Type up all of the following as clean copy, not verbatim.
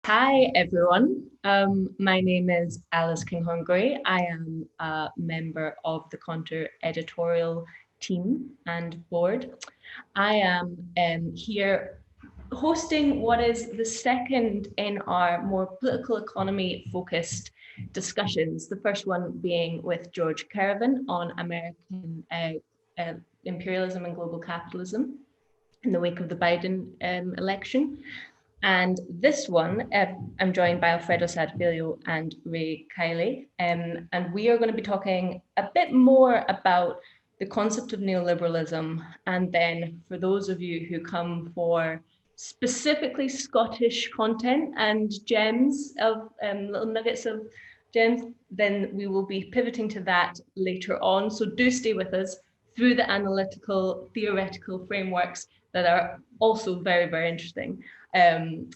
Hi, everyone. My name is Alice Kinghorn-Gray. I am a member of the Contour editorial team and board. I am here hosting what is the second in our more political economy focused discussions. The first one being with George Caravan on American imperialism and global capitalism in the wake of the Biden election. And this one, I'm joined by Alfredo, Saad-Filho and Kiely. And we are going to be talking a bit more about the concept of neoliberalism. And then for those of you who come for specifically Scottish content and gems of little nuggets of gems, then we will be pivoting to that later on. So do stay with us through the analytical, theoretical frameworks that are also very, very interesting. And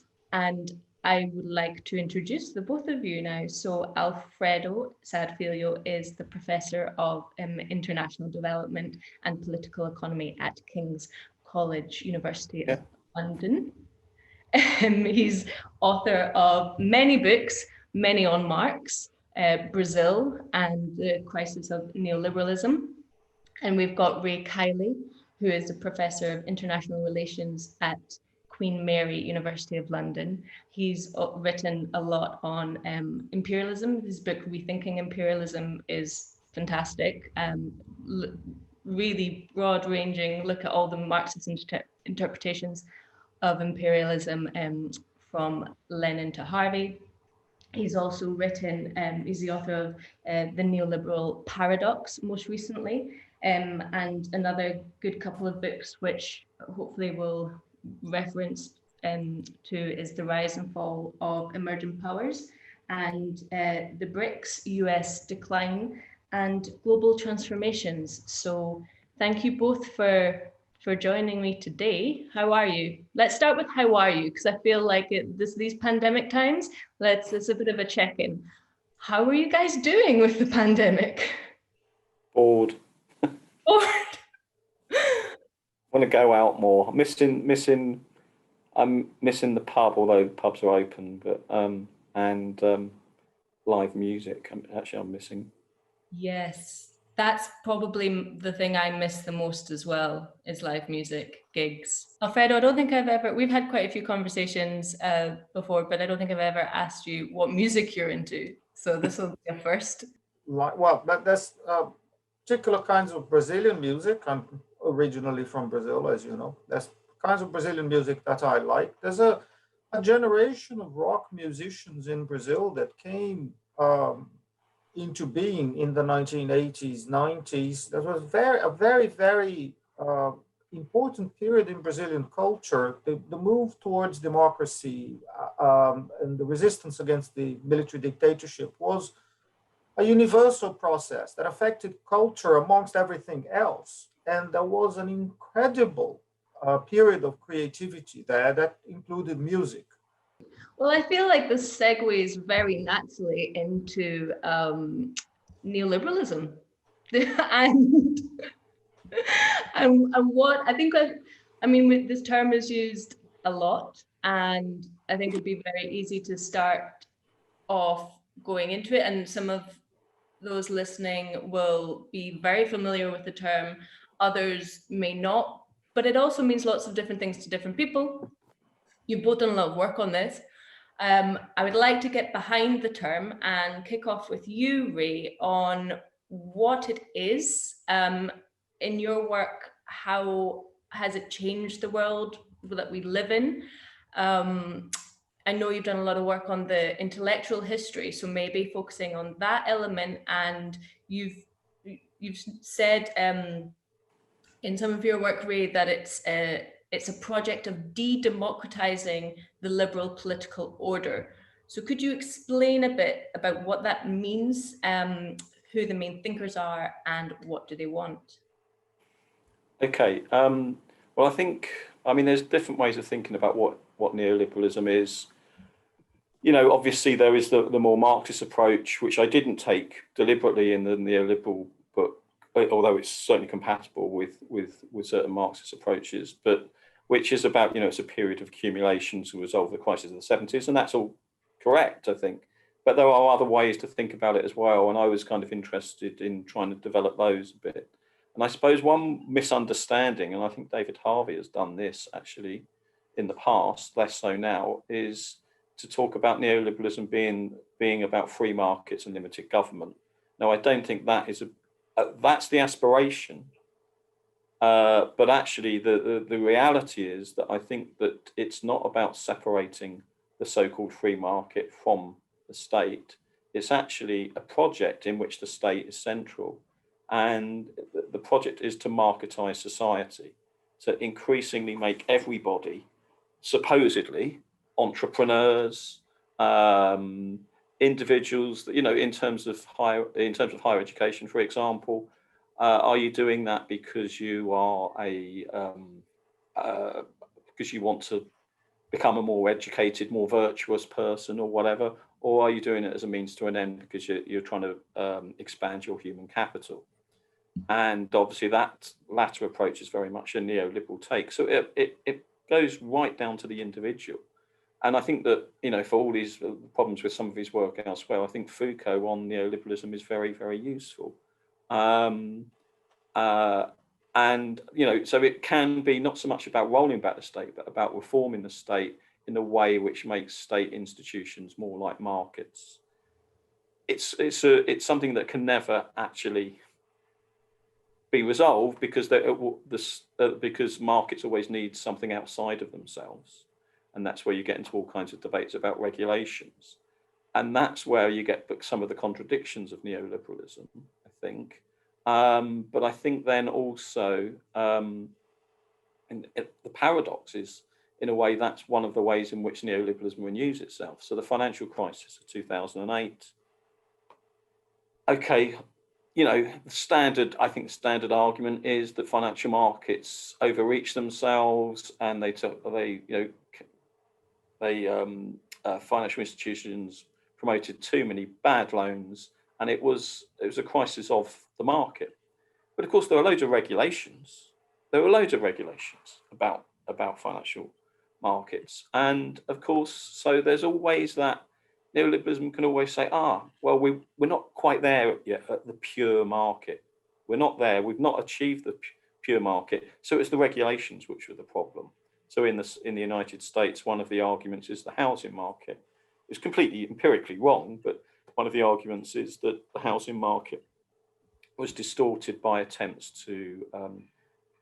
I would like to introduce the both of you now. So Alfredo Saad-Filho is the Professor of International Development and Political Economy at King's College, University of London. He's author of many books, many on Marx, Brazil and the Crisis of Neoliberalism. And we've got Kiely, who is a Professor of International Relations at Queen Mary, University of London. He's written a lot on imperialism. His book, Rethinking Imperialism, is fantastic. Really broad-ranging look at all the Marxist interpretations of imperialism from Lenin to Harvey. He's also written, he's the author of The Neoliberal Paradox most recently, and another good couple of books which hopefully will reference to is The Rise and Fall of Emerging Powers and the BRICS, US Decline and Global Transformations. So thank you both for joining me today. How are you? Let's start with how are you? Because I feel like these pandemic times, it's a bit of a check-in. How are you guys doing with the pandemic? Bored. Bored. Want to go out more. I'm missing the pub, although the pubs are open, but and live music. I'm missing. Yes, that's probably the thing I miss the most as well, is live music, gigs. Alfredo, I don't think we've had quite a few conversations before, but I don't think I've ever asked you what music you're into. So this will be a first. Well, there's particular kinds of Brazilian music. I'm originally from Brazil, as you know. There's kinds of Brazilian music that I like. There's a generation of rock musicians in Brazil that came into being in the 1980s, 90s. That was a very important period in Brazilian culture. The move towards democracy and the resistance against the military dictatorship was a universal process that affected culture amongst everything else. And there was an incredible period of creativity there that included music. Well, I feel like this segues very naturally into neoliberalism. and, and what I think, this term is used a lot, and I think it'd be very easy to start off going into it. And some of those listening will be very familiar with the term, others may not, but it also means lots of different things to different people. You've both done a lot of work on this. I would like to get behind the term and kick off with you, Ray, on what it is. In your work, how has it changed the world that we live in? I know you've done a lot of work on the intellectual history, so maybe focusing on that element. And you've said in some of your work, Ray, that it's a project of de-democratizing the liberal political order. So could you explain a bit about what that means, who the main thinkers are, and what do they want? Okay. Well, I think, there's different ways of thinking about what neoliberalism is. Obviously there is the more Marxist approach, which I didn't take deliberately in the neoliberal book, although it's certainly compatible with certain Marxist approaches. But which is about, it's a period of accumulation to resolve the crisis of the 70s, and that's all correct, I think. But there are other ways to think about it as well, and I was kind of interested in trying to develop those a bit. And I suppose one misunderstanding, and I think David Harvey has done this actually in the past, less so now, is to talk about neoliberalism being about free markets and limited government. Now, I don't think that is that's the aspiration, but actually the reality is that I think that it's not about separating the so-called free market from the state. It's actually a project in which the state is central, and the project is to marketize society, to increasingly make everybody supposedly entrepreneurs, individuals, in terms of higher education, for example. Are you doing that because you are because you want to become a more educated, more virtuous person or whatever? Or are you doing it as a means to an end because you're trying to expand your human capital? And obviously that latter approach is very much a neoliberal take. So it goes right down to the individual. And I think that, for all these problems with some of his work elsewhere, I think Foucault on neoliberalism is very, very useful. And, so it can be not so much about rolling back the state, but about reforming the state in a way which makes state institutions more like markets. It's something that can never actually be resolved because because markets always need something outside of themselves. And that's where you get into all kinds of debates about regulations. And that's where you get some of the contradictions of neoliberalism, I think. But I think then also, and the paradox is, in a way, that's one of the ways in which neoliberalism renews itself. So the financial crisis of 2008, okay, the standard argument is that financial markets overreach themselves, and financial institutions promoted too many bad loans, and it was a crisis of the market. But of course, there were loads of regulations. There were loads of regulations about financial markets, and of course, so there's always that. Neoliberalism can always say, well, we're not quite there yet at the pure market. We're not there. We've not achieved the pure market. So it's the regulations which are the problem. So in the United States, one of the arguments is the housing market. It's completely empirically wrong, but one of the arguments is that the housing market was distorted by attempts to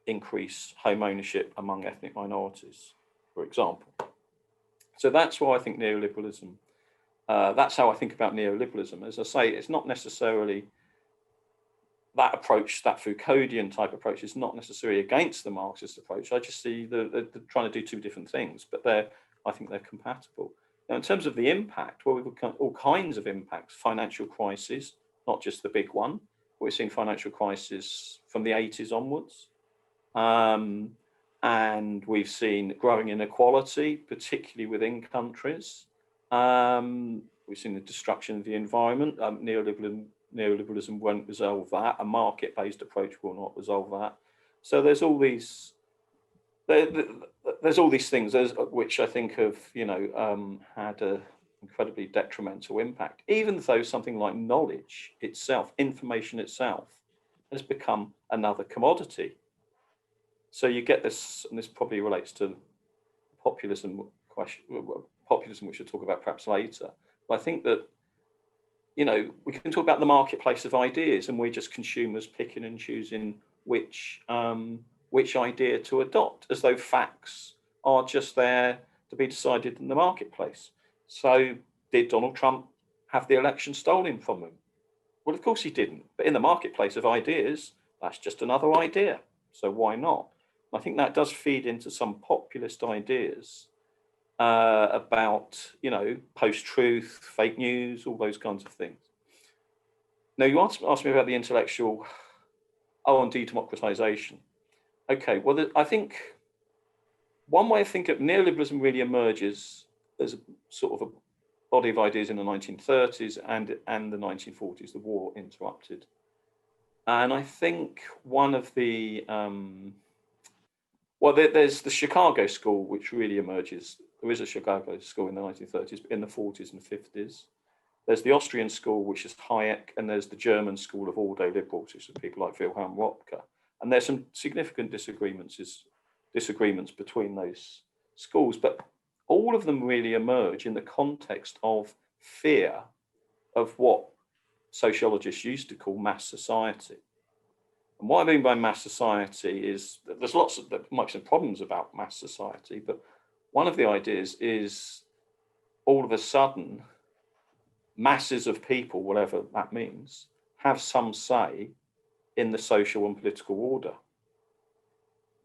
increase home ownership among ethnic minorities, for example. So that's why I think neoliberalism. That's how I think about neoliberalism. As I say, it's not necessarily that approach, that Foucauldian type approach is not necessarily against the Marxist approach. I just see they're trying to do two different things, but I think they're compatible. Now, in terms of the impact, well, we've got all kinds of impacts. Financial crisis, not just the big one. We're seeing financial crisis from the 80s onwards. And we've seen growing inequality, particularly within countries. We've seen the destruction of the environment. Neoliberalism won't resolve that. A market-based approach will not resolve that. So there's all these things which I think have had an incredibly detrimental impact. Even though something like knowledge itself, information itself, has become another commodity. So you get this, and this probably relates to populism question, populism, which we'll talk about perhaps later. But I think that, we can talk about the marketplace of ideas, and we're just consumers picking and choosing which idea to adopt, as though facts are just there to be decided in the marketplace. So did Donald Trump have the election stolen from him? Well, of course he didn't. But in the marketplace of ideas, that's just another idea. So why not? I think that does feed into some populist ideas about, post-truth, fake news, all those kinds of things. Now, you asked me about the intellectual, and democratization. Okay, well, I think one way I think of neoliberalism really emerges as a sort of a body of ideas in the 1930s and the 1940s. The war interrupted. And I think one of the Well, there's the Chicago school, which really emerges. There is a Chicago school in the 1930s, but in the 40s and 50s. There's the Austrian school, which is Hayek, and there's the German school of all-day liberals, which is people like Wilhelm Röpke. And there's some significant disagreements between those schools, but all of them really emerge in the context of fear of what sociologists used to call mass society. And what I mean by mass society is that there might be some problems about mass society, but one of the ideas is all of a sudden, masses of people, whatever that means, have some say in the social and political order.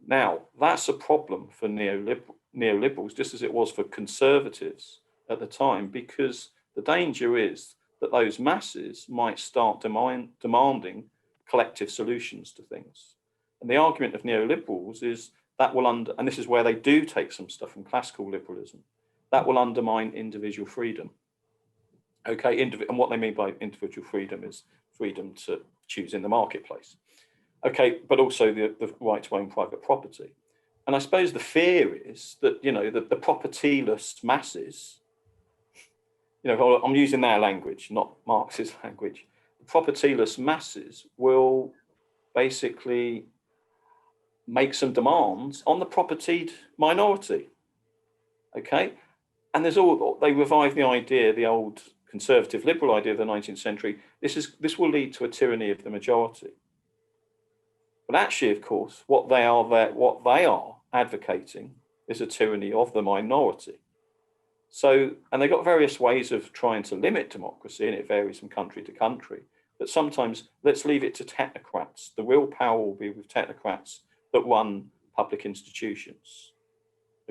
Now, that's a problem for neoliberals, just as it was for conservatives at the time, because the danger is that those masses might start demanding collective solutions to things. And the argument of neoliberals is that will and this is where they do take some stuff from classical liberalism, that will undermine individual freedom. Okay, and what they mean by individual freedom is freedom to choose in the marketplace. Okay, but also the right to own private property. And I suppose the fear is that, the propertyless masses, I'm using their language, not Marx's language, the propertyless masses will basically make some demands on the propertied minority. Okay, and they revive the idea, the old conservative liberal idea of the 19th century, this will lead to a tyranny of the majority. But actually, of course, what they are advocating is a tyranny of the minority. So, and they've got various ways of trying to limit democracy, and it varies from country to country. But sometimes let's leave it to technocrats. The real power will be with technocrats that run public institutions.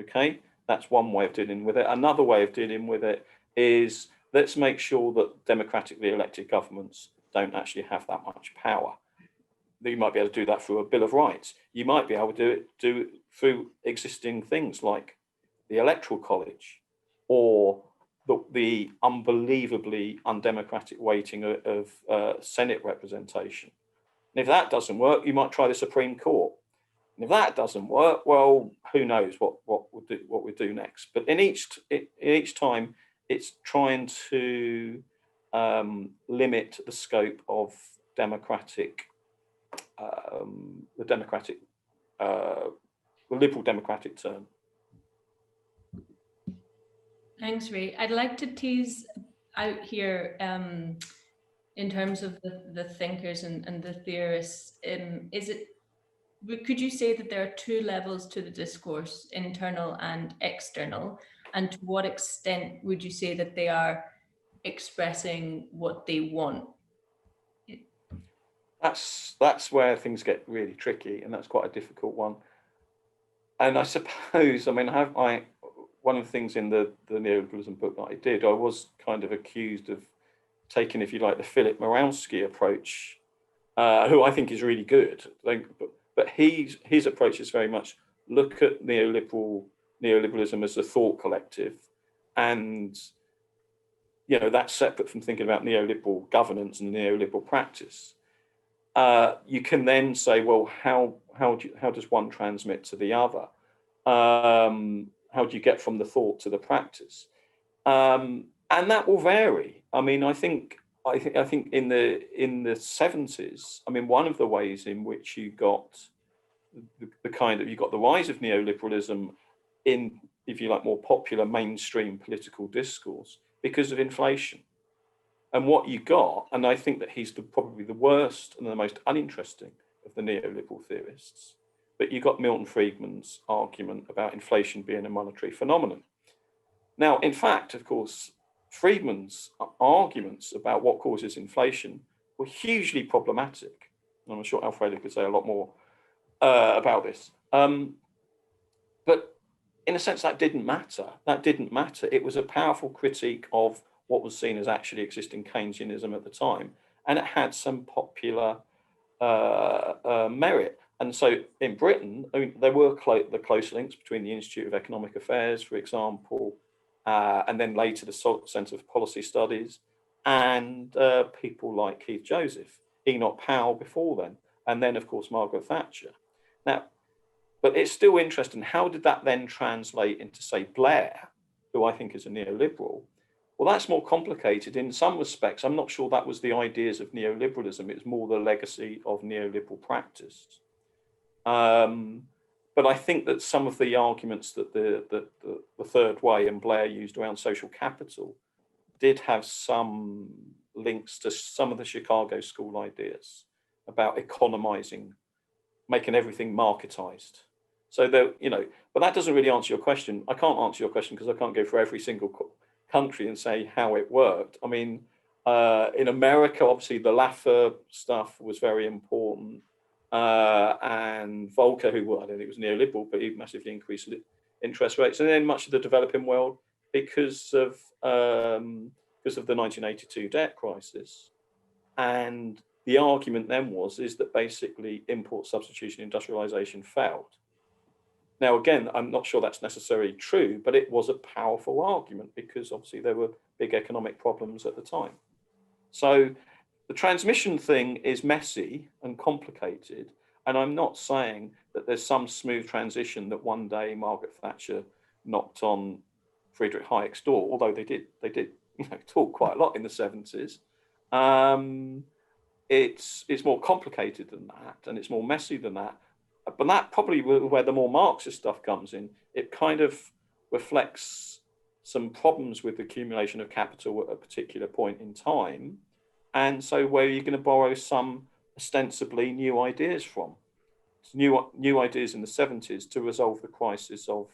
Okay, that's one way of dealing with it. Another way of dealing with it is let's make sure that democratically elected governments don't actually have that much power. You might be able to do that through a Bill of Rights. You might be able to do it through existing things like the Electoral College or the unbelievably undemocratic weighting of Senate representation. And if that doesn't work, you might try the Supreme Court. And if that doesn't work, well, who knows what we'll do next. But in each time, it's trying to limit the scope of the liberal democratic turn. Thanks, Ray. I'd like to tease out here in terms of the thinkers and the theorists. Could you say that there are two levels to the discourse, internal and external? And to what extent would you say that they are expressing what they want? That's where things get really tricky, and that's quite a difficult one. And I suppose, one of the things in the neoliberalism book that I did, I was kind of accused of taking, if you like, the Philip Morawski approach, who I think is really good. But his approach is very much look at neoliberalism as a thought collective, and that's separate from thinking about neoliberal governance and neoliberal practice. You can then say, well, how does one transmit to the other? How do you get from the thought to the practice? And that will vary. I think in the 70s, one of the ways in which you got you got the rise of neoliberalism in, if you like, more popular mainstream political discourse because of inflation. And what you got, and I think that he's probably the worst and the most uninteresting of the neoliberal theorists, but you got Milton Friedman's argument about inflation being a monetary phenomenon. Now, in fact, of course, Friedman's arguments about what causes inflation were hugely problematic. And I'm sure Alfredo could say a lot more about this. But in a sense, that didn't matter. It was a powerful critique of what was seen as actually existing Keynesianism at the time, and it had some popular merit. And so in Britain, there were the close links between the Institute of Economic Affairs, for example, and then later the Centre for Policy Studies, and people like Keith Joseph, Enoch Powell before then, and then, of course, Margaret Thatcher. Now, But it's still interesting. How did that then translate into, say, Blair, who I think is a neoliberal? Well, that's more complicated. In some respects, I'm not sure that was the ideas of neoliberalism. It's more the legacy of neoliberal practice. But I think that some of the arguments that the third way and Blair used around social capital did have some links to some of the Chicago school ideas about economizing, making everything marketized. So there, but that doesn't really answer your question. I can't answer your question because I can't go for every single country and say how it worked. I mean, in America, obviously the Laffer stuff was very important. And Volcker, who I don't think was neoliberal, but he massively increased interest rates. And then much of the developing world, because of the 1982 debt crisis. And the argument then is that basically import substitution industrialization failed. Now, again, I'm not sure that's necessarily true, but it was a powerful argument because obviously there were big economic problems at the time. So the transmission thing is messy and complicated. And I'm not saying that there's some smooth transition that one day Margaret Thatcher knocked on Friedrich Hayek's door, although they did talk quite a lot in the 70s. It's more complicated than that, and it's more messy than that. But that probably where the more Marxist stuff comes in. It kind of reflects some problems with the accumulation of capital at a particular point in time. And so where you're going to borrow some ostensibly new ideas from. It's new ideas in the 70s to resolve the crisis of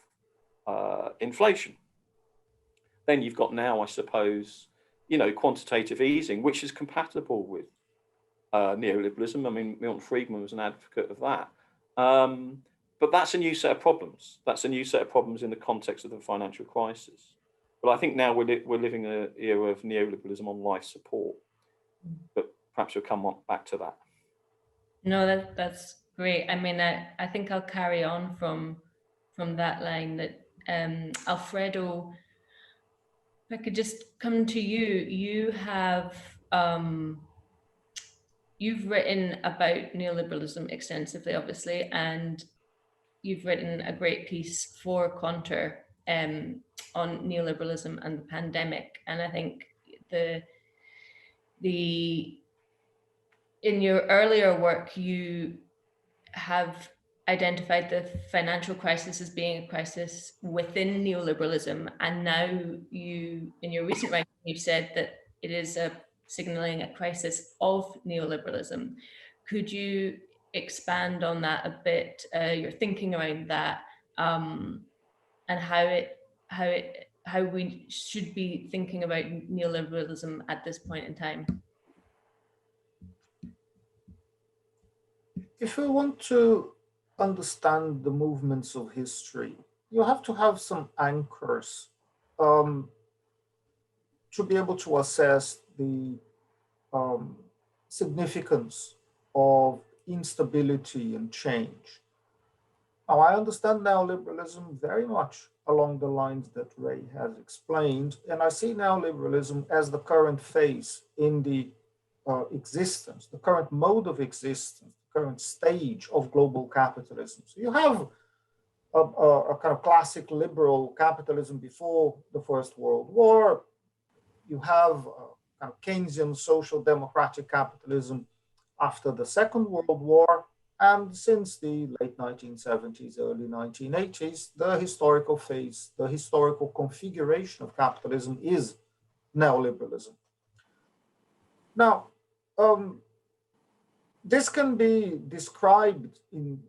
inflation. Then you've got now, I suppose, quantitative easing, which is compatible with neoliberalism. I mean, Milton Friedman was an advocate of that. But that's a new set of problems. That's a new set of problems in the context of the financial crisis. But I think now we're living in an era of neoliberalism on life support. But perhaps we'll come back to that. No, that's great. I mean, I think I'll carry on from that line that Alfredo, if I could just come to you, you have you've written about neoliberalism extensively, obviously, and you've written a great piece for Conter on neoliberalism and the pandemic. And I think in your earlier work, you have identified the financial crisis as being a crisis within neoliberalism. And now in your recent writing, you've said that it is signaling a crisis of neoliberalism. Could you expand on that a bit, your thinking around that, and how we should be thinking about neoliberalism at this point in time? If we want to understand the movements of history, you have to have some anchors to be able to assess the significance of instability and change. Now, I understand neoliberalism very much along the lines that Ray has explained, and I see neoliberalism as the current phase in the existence, the current mode of existence, the current stage of global capitalism. So you have a kind of classic liberal capitalism before the First World War. You have kind of Keynesian social democratic capitalism after the Second World War. And since the late 1970s, early 1980s, the historical phase, the historical configuration of capitalism is neoliberalism. Now, this can be described in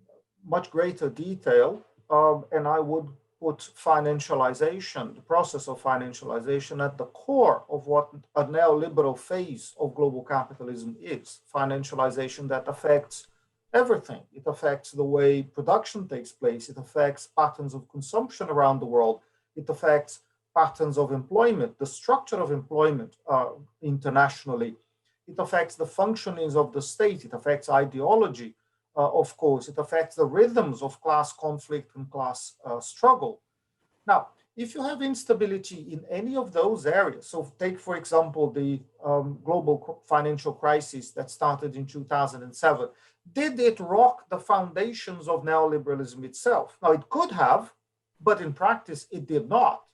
much greater detail, and I would put financialization, the process of financialization, at the core of what a neoliberal phase of global capitalism is. Financialization that affects everything. It affects the way production takes place. It affects patterns of consumption around the world. It affects patterns of employment, the structure of employment internationally. It affects the functionings of the state. It affects ideology, of course. It affects the rhythms of class conflict and class struggle. Now, if you have instability in any of those areas, so take, for example, the global financial crisis that started in 2007, did it rock the foundations of neoliberalism itself? Now, it could have, but in practice, it did not.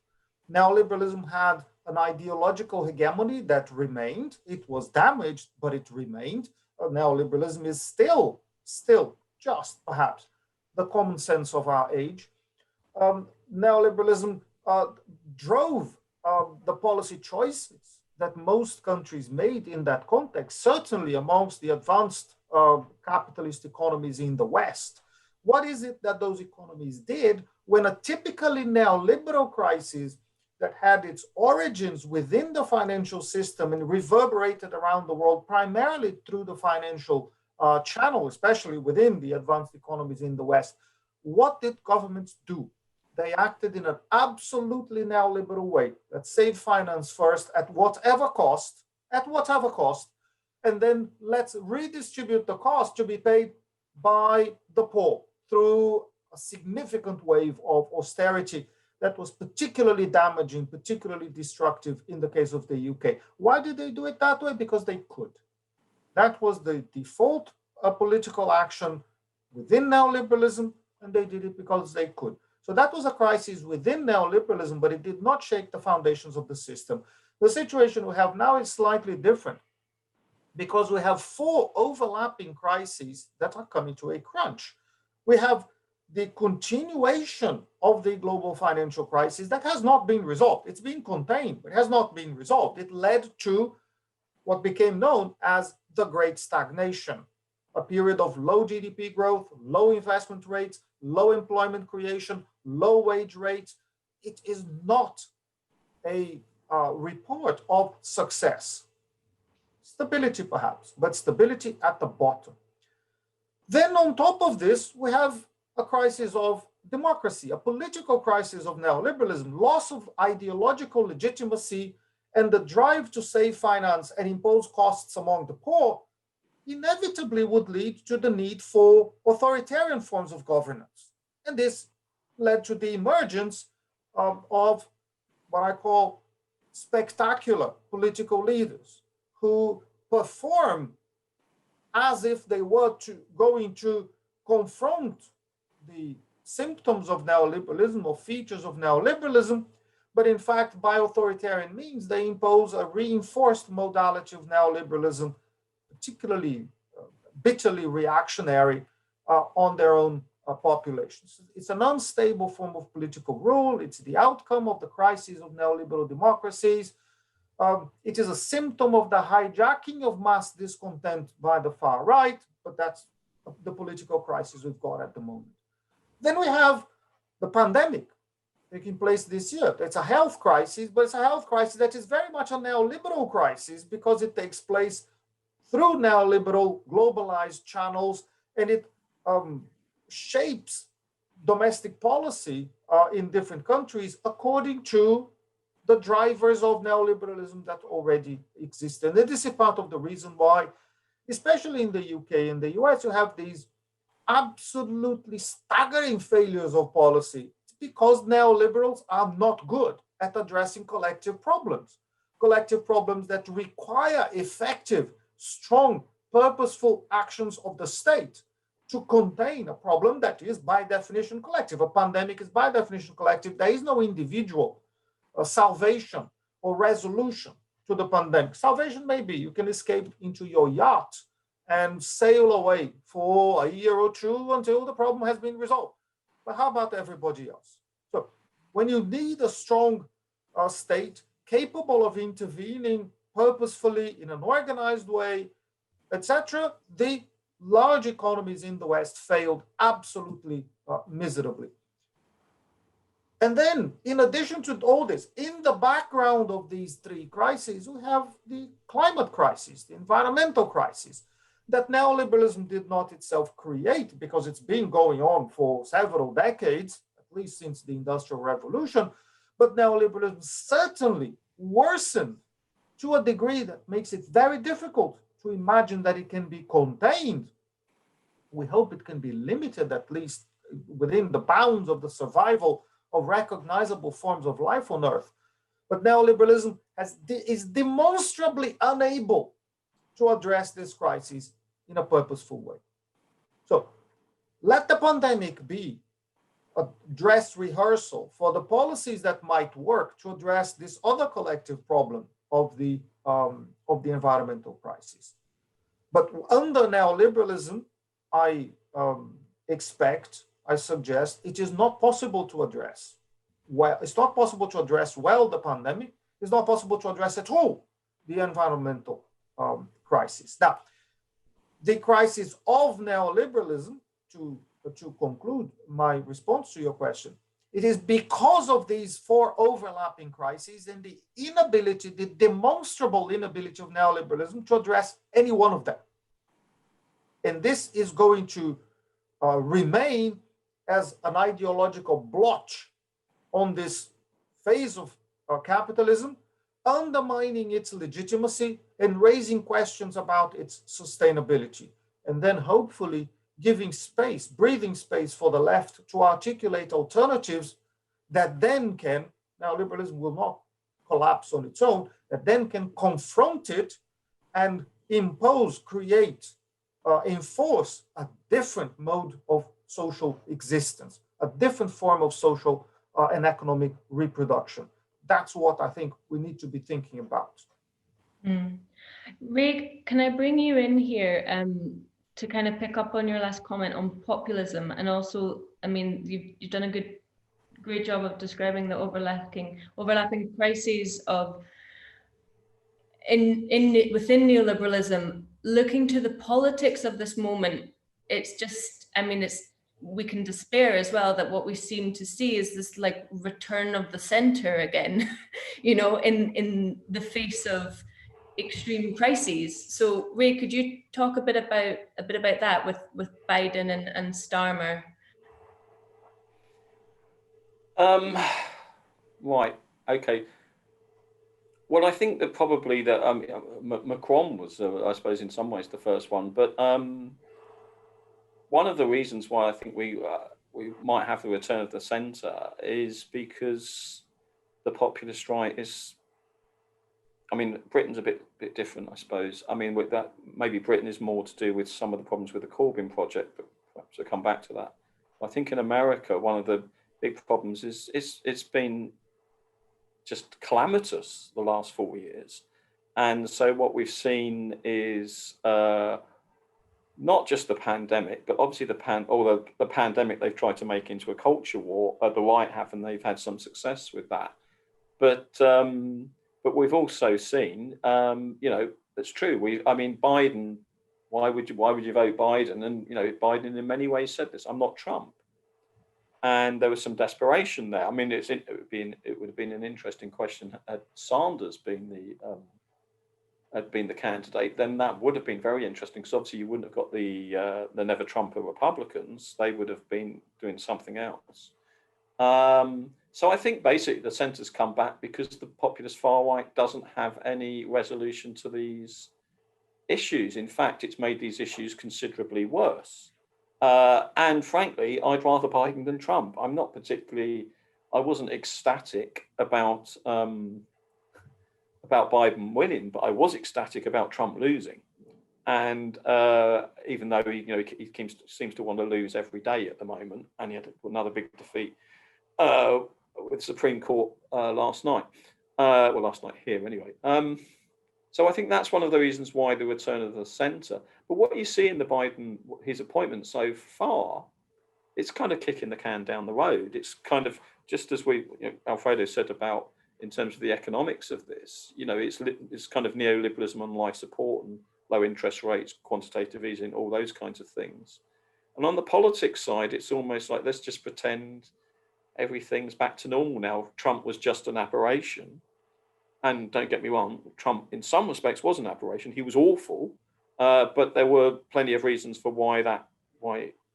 Neoliberalism had an ideological hegemony that remained. It was damaged, but it remained. Neoliberalism is still just perhaps the common sense of our age. Neoliberalism drove the policy choices that most countries made in that context, certainly amongst the advanced capitalist economies in the West. What is it that those economies did when a typically neoliberal crisis that had its origins within the financial system and reverberated around the world primarily through the financial channel, especially within the advanced economies in the West? What did governments do? They acted in an absolutely neoliberal way. Let's save finance first at whatever cost, and then let's redistribute the cost to be paid by the poor through a significant wave of austerity that was particularly damaging, particularly destructive in the case of the UK. Why did they do it that way? Because they could. That was the default political action within neoliberalism, and they did it because they could. So that was a crisis within neoliberalism, but it did not shake the foundations of the system. The situation we have now is slightly different because we have four overlapping crises that are coming to a crunch. We have the continuation of the global financial crisis that has not been resolved. It's been contained, but has not been resolved. It led to what became known as the Great Stagnation, a period of low GDP growth, low investment rates, low employment creation, low wage rates. It is not a report of success. Stability, perhaps, but stability at the bottom. Then on top of this, we have a crisis of democracy, a political crisis of neoliberalism, loss of ideological legitimacy, and the drive to save finance and impose costs among the poor inevitably would lead to the need for authoritarian forms of governance. And this led to the emergence of what I call spectacular political leaders who perform as if they were going to confront the symptoms of neoliberalism or features of neoliberalism, but in fact, by authoritarian means, they impose a reinforced modality of neoliberalism, particularly bitterly reactionary on their own populations. It's an unstable form of political rule. It's the outcome of the crisis of neoliberal democracies. It is a symptom of the hijacking of mass discontent by the far right, but that's the political crisis we've got at the moment. Then we have the pandemic taking place this year. It's a health crisis, but it's a health crisis that is very much a neoliberal crisis because it takes place through neoliberal globalized channels, and it shapes domestic policy in different countries according to the drivers of neoliberalism that already exist. And this is part of the reason why, especially in the UK and the US, you have these absolutely staggering failures of policy. It's because neoliberals are not good at addressing collective problems that require effective, strong, purposeful actions of the state to contain a problem that is by definition collective. A pandemic is by definition collective. There is no individual salvation or resolution to the pandemic. Salvation may be you can escape into your yacht and sail away for a year or two until the problem has been resolved. But how about everybody else? So when you need a strong state capable of intervening purposefully in an organized way, etc., the large economies in the West failed absolutely miserably. And then, in addition to all this, in the background of these three crises, we have the climate crisis, the environmental crisis, that neoliberalism did not itself create because it's been going on for several decades, at least since the Industrial Revolution, but neoliberalism certainly worsened to a degree that makes it very difficult to imagine that it can be contained. We hope it can be limited, at least within the bounds of the survival of recognizable forms of life on Earth. But neoliberalism is demonstrably unable to address this crisis in a purposeful way. So let the pandemic be a dress rehearsal for the policies that might work to address this other collective problem of the environmental crisis. But under neoliberalism, I suggest it is not possible to address well. It's not possible to address well the pandemic. It's not possible to address at all the environmental crisis. Now, the crisis of neoliberalism, to conclude my response to your question, it is because of these four overlapping crises and the inability, the demonstrable inability of neoliberalism to address any one of them. And this is going to remain as an ideological blotch on this phase of capitalism, undermining its legitimacy and raising questions about its sustainability. And then hopefully giving space, breathing space for the left to articulate alternatives that then can, now liberalism will not collapse on its own, that then can confront it and impose, create, enforce a different mode of social existence, a different form of social and economic reproduction. That's what I think we need to be thinking about. Ray, can I bring you in here to kind of pick up on your last comment on populism, and also, I mean, you've done a great job of describing the overlapping crises of within neoliberalism. Looking to the politics of this moment, it's just, I mean, we can despair as well that what we seem to see is this like return of the center again, you know, in the face of extreme crises. So Ray, could you talk a bit about that with Biden and Starmer? Right. Okay. Well, I think that probably that Macron was, I suppose, in some ways the first one. But one of the reasons why I think we might have the return of the centre is because the populist right is. I mean, Britain's a bit different, I suppose. I mean, with that, maybe Britain is more to do with some of the problems with the Corbyn project, but perhaps we'll come back to that. I think in America, one of the big problems is it's been just calamitous the last 4 years. And so what we've seen is not just the pandemic, but obviously the pandemic they've tried to make into a culture war. The right have, and they've had some success with that. But we've also seen, you know, that's true. I mean, Biden. Why would you vote Biden? And you know, Biden in many ways said this: "I'm not Trump." And there was some desperation there. I mean, it would have been an interesting question had Sanders been the candidate. Then that would have been very interesting, because obviously you wouldn't have got the never Trumper Republicans. They would have been doing something else. So I think basically the centre's come back because the populist far right doesn't have any resolution to these issues. In fact, it's made these issues considerably worse. And frankly, I'd rather Biden than Trump. I wasn't ecstatic about Biden winning, but I was ecstatic about Trump losing. And even though he seems to want to lose every day at the moment, and he had another big defeat with the Supreme Court last night. Well, last night here anyway. So I think that's one of the reasons why the return of the centre. But what you see in his appointment so far, it's kind of kicking the can down the road. It's kind of just as Alfredo said about in terms of the economics of this. You know, it's kind of neoliberalism on life support and low interest rates, quantitative easing, all those kinds of things. And on the politics side, it's almost like let's just pretend everything's back to normal now. Trump was just an aberration. And don't get me wrong, Trump in some respects was an aberration. He was awful, but there were plenty of reasons for why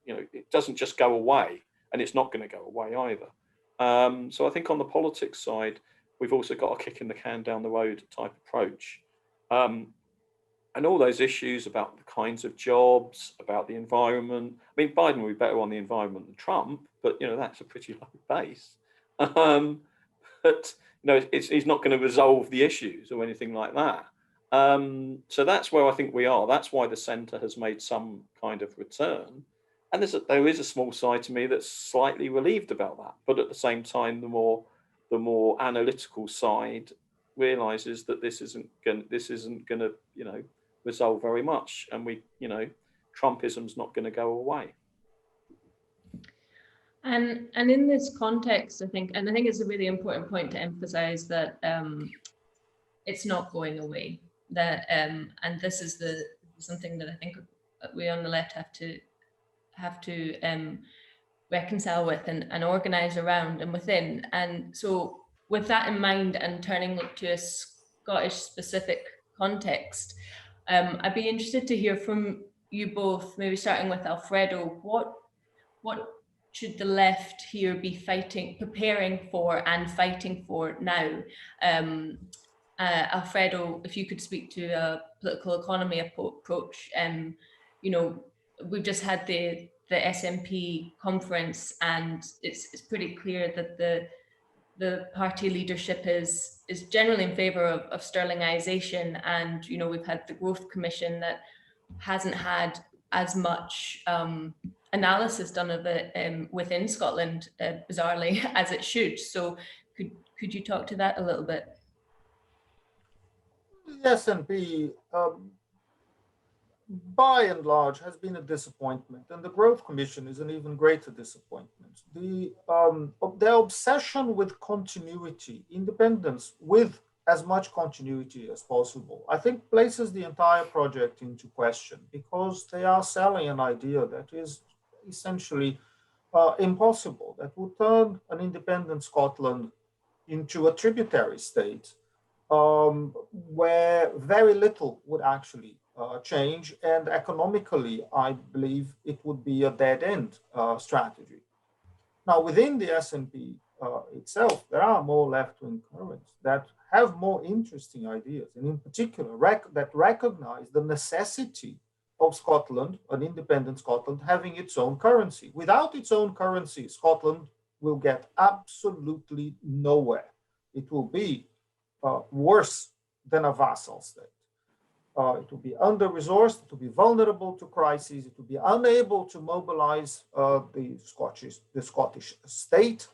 it doesn't just go away, and it's not going to go away either. So I think on the politics side, we've also got a kick in the can down the road type approach. And all those issues about the kinds of jobs, about the environment. I mean, Biden would be better on the environment than Trump, but that's a pretty low base. But it's not going to resolve the issues or anything like that. So that's where I think we are. That's why the centre has made some kind of return. And there is a small side to me that's slightly relieved about that. But at the same time, the more analytical side realizes that this isn't going to resolve very much, and Trumpism's not going to go away. And in this context, I think it's a really important point to emphasize that it's not going away. That and this is something that I think we on the left have to reconcile with and organize around and within. And so with that in mind, and turning to a Scottish specific context, I'd be interested to hear from you both, maybe starting with Alfredo, what should the left here be preparing for and fighting for now? Alfredo, if you could speak to a political economy approach, we've just had the SNP conference, and it's pretty clear that the party leadership is generally in favour of sterlingization, and we've had the Growth Commission that hasn't had as much analysis done of it within Scotland, bizarrely, as it should. So could you talk to that a little bit? The SNP, by and large, has been a disappointment, and the Growth Commission is an even greater disappointment. Their obsession with continuity, independence with as much continuity as possible, I think places the entire project into question, because they are selling an idea that is essentially impossible, that would turn an independent Scotland into a tributary state where very little would actually change, and economically, I believe it would be a dead-end strategy. Now, within the SNP itself, there are more left-wing currents that have more interesting ideas, and in particular, that recognize the necessity of Scotland, an independent Scotland, having its own currency. Without its own currency, Scotland will get absolutely nowhere. It will be worse than a vassal state. It will be under-resourced, it will be vulnerable to crises, it will be unable to mobilize the Scottish state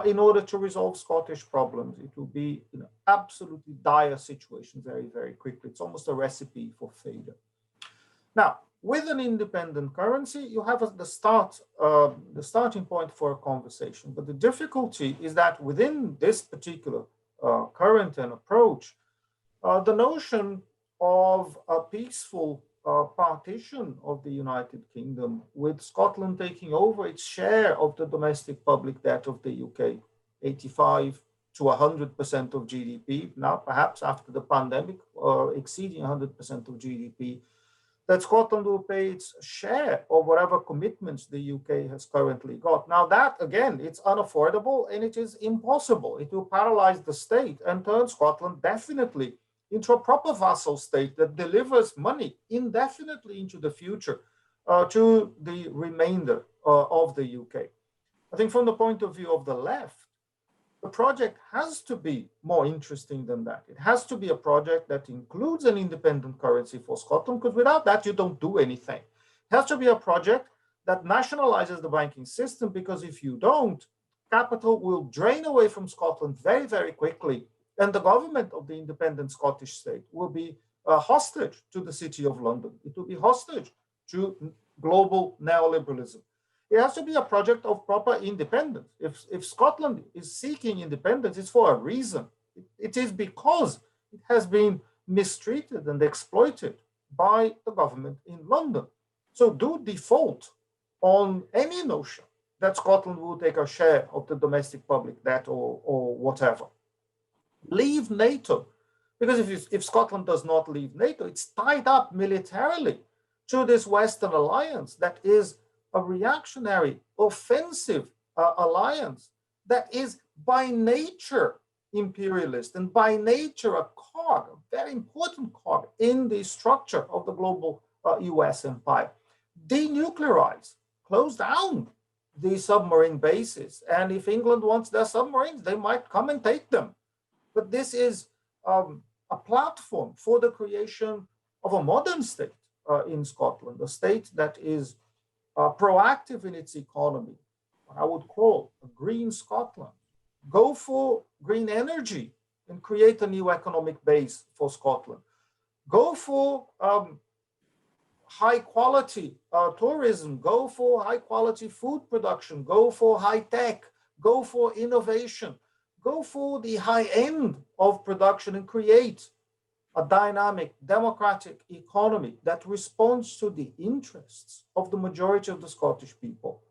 in order to resolve Scottish problems. It will be in an absolutely dire situation very, very quickly. It's almost a recipe for failure. Now, with an independent currency, you have the starting point for a conversation. But the difficulty is that within this particular current and approach, the notion of a peaceful partition of the United Kingdom, with Scotland taking over its share of the domestic public debt of the UK, 85 to 100% of GDP, now perhaps after the pandemic, exceeding 100% of GDP, that Scotland will pay its share of whatever commitments the UK has currently got. Now that, again, it's unaffordable and it is impossible. It will paralyze the state and turn Scotland definitely into a proper vassal state that delivers money indefinitely into the future to the remainder of the UK. I think from the point of view of the left, the project has to be more interesting than that. It has to be a project that includes an independent currency for Scotland, because without that, you don't do anything. It has to be a project that nationalizes the banking system, because if you don't, capital will drain away from Scotland very, very quickly, and the government of the independent Scottish state will be hostage to the City of London. It will be hostage to global neoliberalism. It has to be a project of proper independence. If Scotland is seeking independence, it's for a reason. It is because it has been mistreated and exploited by the government in London. So do default on any notion that Scotland will take a share of the domestic public debt or whatever. Leave NATO, because if Scotland does not leave NATO, it's tied up militarily to this Western alliance that is a reactionary, offensive alliance that is by nature imperialist and by nature a cog, a very important cog in the structure of the global US empire. Denuclearize, close down these submarine bases. And if England wants their submarines, they might come and take them. But this is a platform for the creation of a modern state in Scotland, a state that is proactive in its economy, what I would call a green Scotland. Go for green energy and create a new economic base for Scotland. Go for high quality tourism, go for high quality food production, go for high tech, go for innovation, go for the high end of production and create a dynamic democratic economy that responds to the interests of the majority of the Scottish people.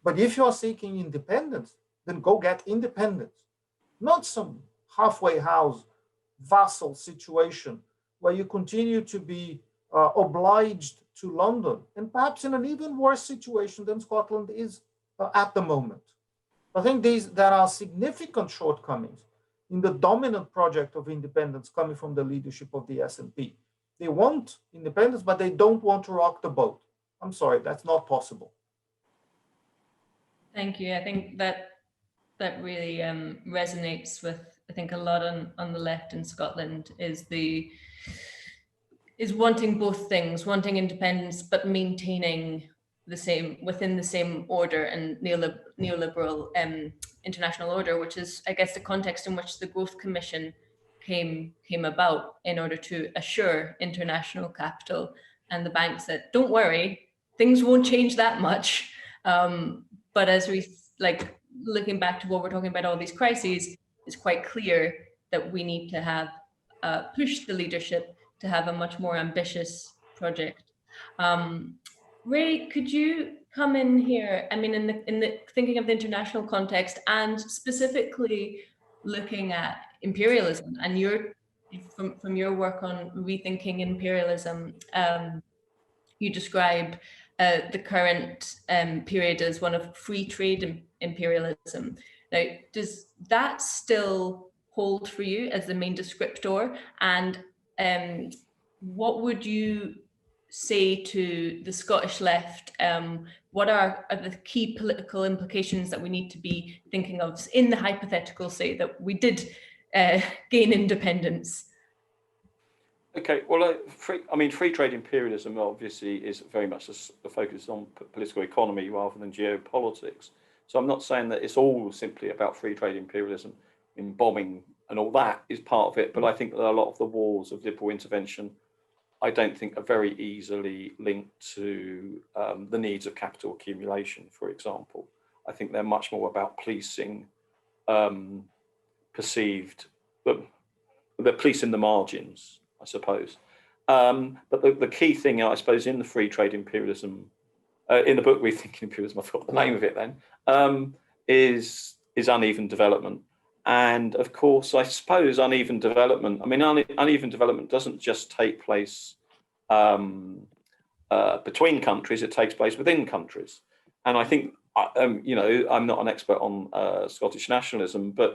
But if you are seeking independence, then go get independence, not some halfway house vassal situation where you continue to be obliged to London, and perhaps in an even worse situation than Scotland is at the moment. I think there are significant shortcomings in the dominant project of independence coming from the leadership of the SNP. They want independence, but they don't want to rock the boat. I'm sorry, that's not possible. Thank you. I think that really resonates with, I think, a lot on the left in Scotland is wanting both things, wanting independence, but maintaining within the same order and neoliberal international order, which is, I guess, the context in which the Growth Commission came about in order to assure international capital. And the bank said, don't worry, things won't change that much. But as we looking back to what we're talking about, all these crises, it's quite clear that we need to have pushed the leadership to have a much more ambitious project. Ray, could you come in here? I mean, in the thinking of the international context and specifically looking at imperialism, and from your work on rethinking imperialism, you describe the current period as one of free trade imperialism. Now, does that still hold for you as the main descriptor? And what would you say to the Scottish left? What are the key political implications that we need to be thinking of in the hypothetical, say, that we did gain independence? Okay, well, free trade imperialism obviously is very much a focus on political economy rather than geopolitics. So I'm not saying that it's all simply about free trade imperialism in bombing and all that is part of it, but I think that a lot of the wars of liberal intervention, I don't think are very easily linked to the needs of capital accumulation, for example. I think they're much more about policing perceived, but they're policing the margins, I suppose. But the key thing, I suppose, in the free trade imperialism, in the book Rethinking Imperialism, I forgot the name of it then, is uneven development. And of course, I suppose uneven development, uneven development doesn't just take place between countries, it takes place within countries. And I think, I'm not an expert on Scottish nationalism, but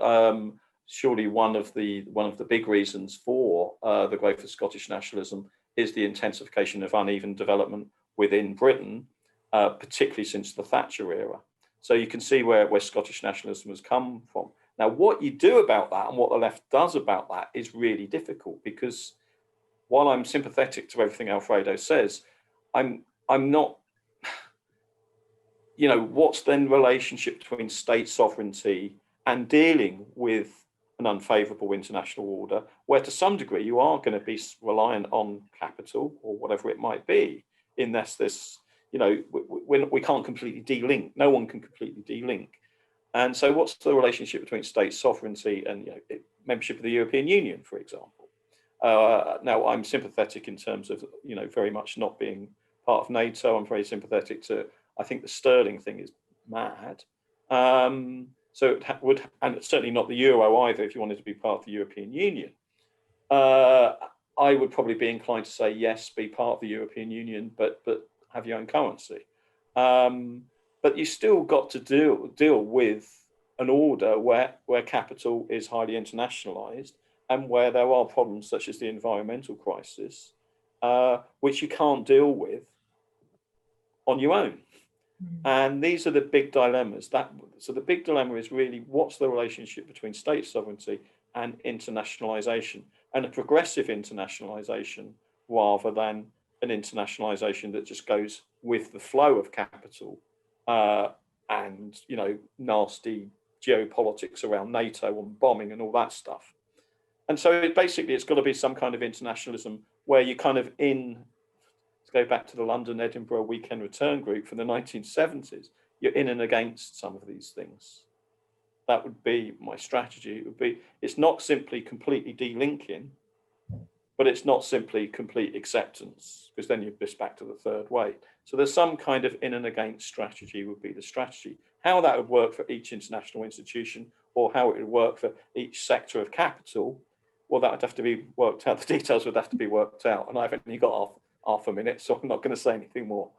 surely one of the big reasons for the growth of Scottish nationalism is the intensification of uneven development within Britain, particularly since the Thatcher era. So you can see where Scottish nationalism has come from. Now, what you do about that and what the left does about that is really difficult, because while I'm sympathetic to everything Alfredo says, I'm not, what's then the relationship between state sovereignty and dealing with an unfavourable international order, where to some degree you are going to be reliant on capital or whatever it might be, unless this, we can't completely de-link. No one can completely de-link. And so what's the relationship between state sovereignty and membership of the European Union, for example? Now, I'm sympathetic in terms of, very much not being part of NATO. I'm very sympathetic to, I think the sterling thing is mad. So it would, and it's certainly not the euro either, if you wanted to be part of the European Union. I would probably be inclined to say, yes, be part of the European Union, but have your own currency. But you still got to deal with an order where capital is highly internationalized and where there are problems such as the environmental crisis, which you can't deal with on your own. And these are the big dilemmas. So the big dilemma is really, what's the relationship between state sovereignty and internationalization, and a progressive internationalization rather than an internationalization that just goes with the flow of capital and, you know, nasty geopolitics around NATO and bombing and all that stuff. And so it's got to be some kind of internationalism where you kind of let's go back to the London Edinburgh weekend return group from the 1970s, you're in and against some of these things. That would be my strategy. It's not simply completely delinking, but it's not simply complete acceptance, because then you're just back to the third way. So there's some kind of in and against strategy would be the strategy. How that would work for each international institution, or how it would work for each sector of capital, well, that would have to be worked out. The details would have to be worked out. And I've only got half a minute, so I'm not going to say anything more.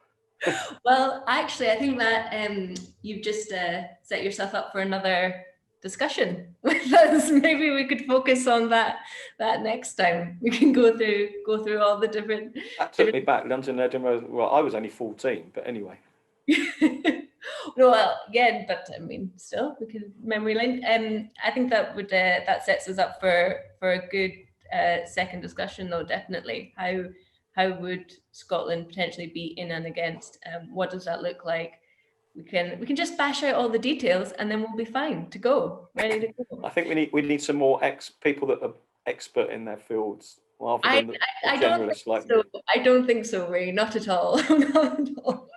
Well, actually, I think that you've just set yourself up for another discussion with us. Maybe we could focus on that next time. We can go through all the different. That took me back, London, Edinburgh. Well, I was only 14, but anyway. No, well, again, but I mean, still, we could memory lane. I think that would that sets us up for a good second discussion, though. Definitely, how would Scotland potentially be in and against? What does that look like? We can just bash out all the details, and then we'll be fine to go, ready to go. I think we need some more people that are expert in their fields, rather than generalists like me. I don't think so, Ray. Not at all. Not at all.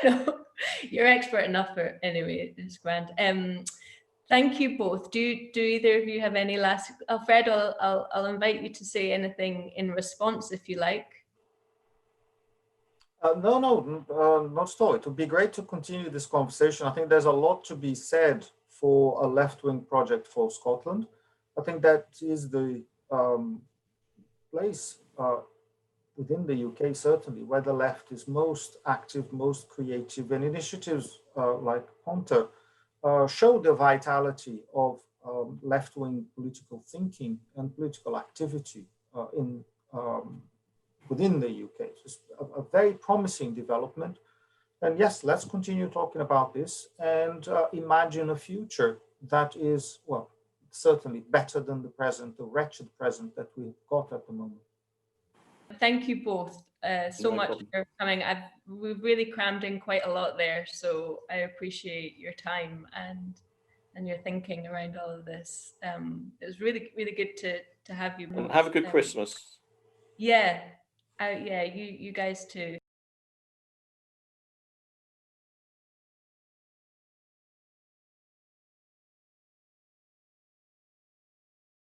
No, you're expert enough for anyway. It's grand. Thank you both. Do either of you have any last? Alfredo, I'll invite you to say anything in response if you like. No, not at all. It would be great to continue this conversation. I think there's a lot to be said for a left-wing project for Scotland. I think that is the place within the UK, certainly, where the left is most active, most creative, and initiatives like Ponter show the vitality of left-wing political thinking and political activity within the UK. It's a very promising development. And yes, let's continue talking about this and imagine a future that is, well, certainly better than the present, the wretched present that we've got at the moment. Thank you both so much for coming. We've really crammed in quite a lot there, so I appreciate your time and your thinking around all of this. It was really, really good to have you both. And have a good Christmas. Yeah, you guys too.